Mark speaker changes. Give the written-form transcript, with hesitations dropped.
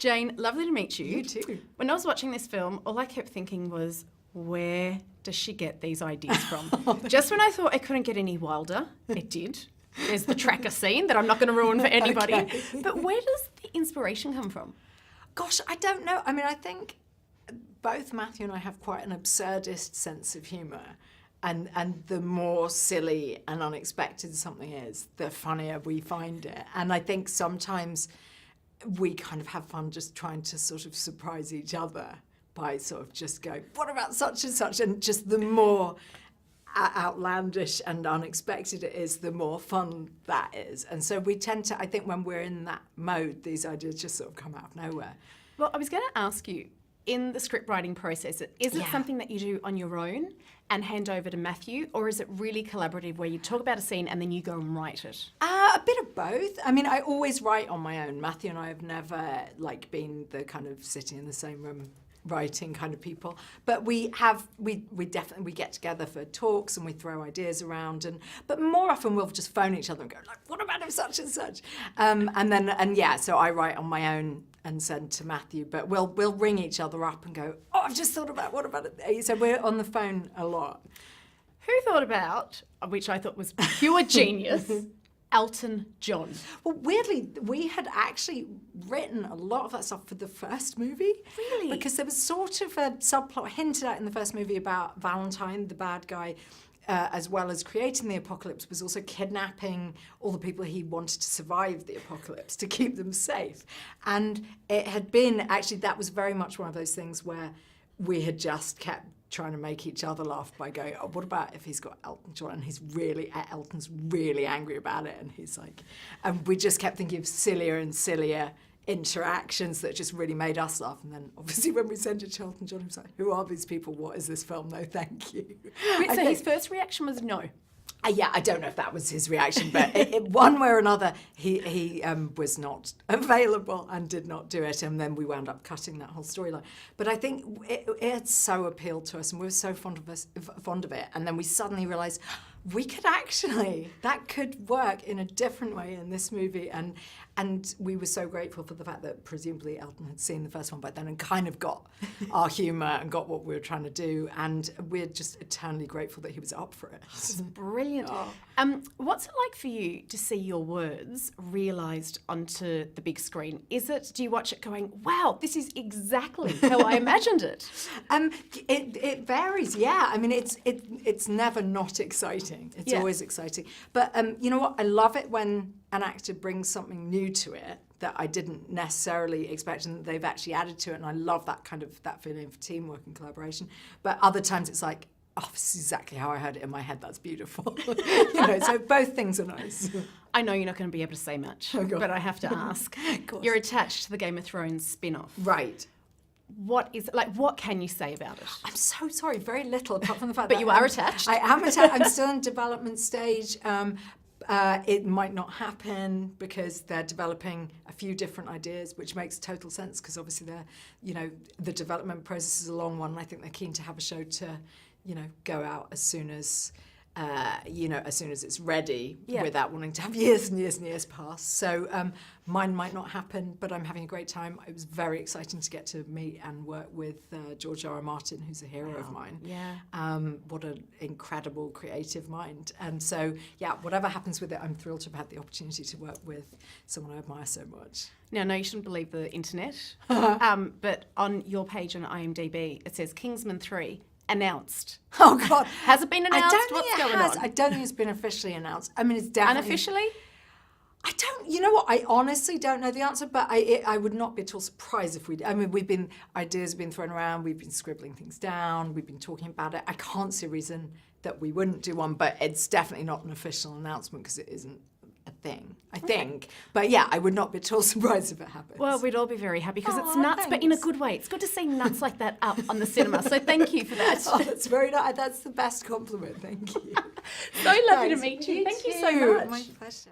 Speaker 1: Jane, lovely to meet you.
Speaker 2: You too.
Speaker 1: When I was watching this film, all I kept thinking was, where does she get these ideas from? Just when I thought it couldn't get any wilder, it did. There's the tracker scene that I'm not going to ruin for anybody.
Speaker 2: Okay.
Speaker 1: But where does the inspiration come from?
Speaker 2: Gosh, I don't know. I mean, I think both Matthew and I have quite an absurdist sense of humour. And the more silly and unexpected something is, the funnier we find it. And I think sometimes we kind of have fun just trying to sort of surprise each other by sort of just going, what about such and such? And just the more outlandish and unexpected it is, the more fun that is. And so we tend to, I think when we're in that mode, these ideas just sort of come out of nowhere.
Speaker 1: Well, I was going to ask you, in the script writing process, is it something that you do on your own and hand over to Matthew, or is it really collaborative where you talk about a scene and then you go and write it?
Speaker 2: A bit of both. I mean, I always write on my own. Matthew and I have never been the kind of sitting in the same room writing kind of people, but we definitely get together for talks and we throw ideas around, but more often we'll just phone each other and go like, what about if such and such, so I write on my own and send to Matthew, but we'll ring each other up and go, oh, I've just thought about, what about it? So we're on the phone a lot.
Speaker 1: Who thought about, which I thought was pure genius, Elton John?
Speaker 2: Well, weirdly, we had actually written a lot of that stuff for the first movie.
Speaker 1: Really?
Speaker 2: Because there was sort of a subplot hinted at in the first movie about Valentine, the bad guy, as well as creating the apocalypse, was also kidnapping all the people he wanted to survive the apocalypse to keep them safe. And it had been, actually, that was very much one of those things where we had just kept trying to make each other laugh by going, oh, what about if he's got Elton John and Elton's really angry about it, and he's like, and we just kept thinking of sillier and sillier interactions that just really made us laugh. And then obviously when we sent it to Elton John, he was like, who are these people? What is this film? No, thank you.
Speaker 1: Wait, so his first reaction was no?
Speaker 2: Yeah, I don't know if that was his reaction, but one way or another, he was not available and did not do it, and then we wound up cutting that whole storyline. But I think it had so appealed to us, and we were so fond of it, and then we suddenly realised that could work in a different way in this movie, and we were so grateful for the fact that presumably Elton had seen the first one by then and kind of got our humour and got what we were trying to do, and we're just eternally grateful that he was up for it.
Speaker 1: It's brilliant. Oh. What's it like for you to see your words realised onto the big screen? Do you watch it going, wow, this is exactly how I imagined it?
Speaker 2: It varies, yeah. I mean, it's never not exciting. It's always exciting. But you know what? I love it when an actor brings something new to it that I didn't necessarily expect and they've actually added to it, and I love that feeling of teamwork and collaboration. But other times it's like, oh, this is exactly how I heard it in my head, that's beautiful. So both things are nice.
Speaker 1: I know you're not going to be able to say much, but I have to ask. You're attached to the Game of Thrones spin-off.
Speaker 2: Right.
Speaker 1: What can you say about it?
Speaker 2: I'm so sorry, very little, apart from the fact
Speaker 1: that
Speaker 2: you
Speaker 1: are attached.
Speaker 2: I am attached. I'm still in development stage. It might not happen because they're developing a few different ideas, which makes total sense because obviously the development process is a long one. And I think they're keen to have a show to, go out as soon as it's ready, without wanting to have years and years and years pass. So mine might not happen, but I'm having a great time. It was very exciting to get to meet and work with George R.R. Martin, who's a hero of mine.
Speaker 1: Yeah.
Speaker 2: What an incredible creative mind. And so, whatever happens with it, I'm thrilled to have had the opportunity to work with someone I admire so much.
Speaker 1: Now, no, you shouldn't believe the internet, but on your page on IMDb, it says Kingsman III. Announced.
Speaker 2: Oh God!
Speaker 1: Has it been announced? What's going on?
Speaker 2: I don't think it's been officially announced. I mean, it's definitely
Speaker 1: unofficially.
Speaker 2: I don't. You know what? I honestly don't know the answer, but I would not be at all surprised if we. I mean, ideas have been thrown around. We've been scribbling things down. We've been talking about it. I can't see a reason that we wouldn't do one, but it's definitely not an official announcement because it isn't a thing, I think. But I would not be at all surprised if it happens.
Speaker 1: Well, we'd all be very happy because it's nuts, but in a good way. It's good to see nuts like that up on the cinema. So thank you for that.
Speaker 2: Oh, that's very nice. That's the best compliment. Thank you.
Speaker 1: So lovely to meet you. Thank you so much.
Speaker 2: My pleasure.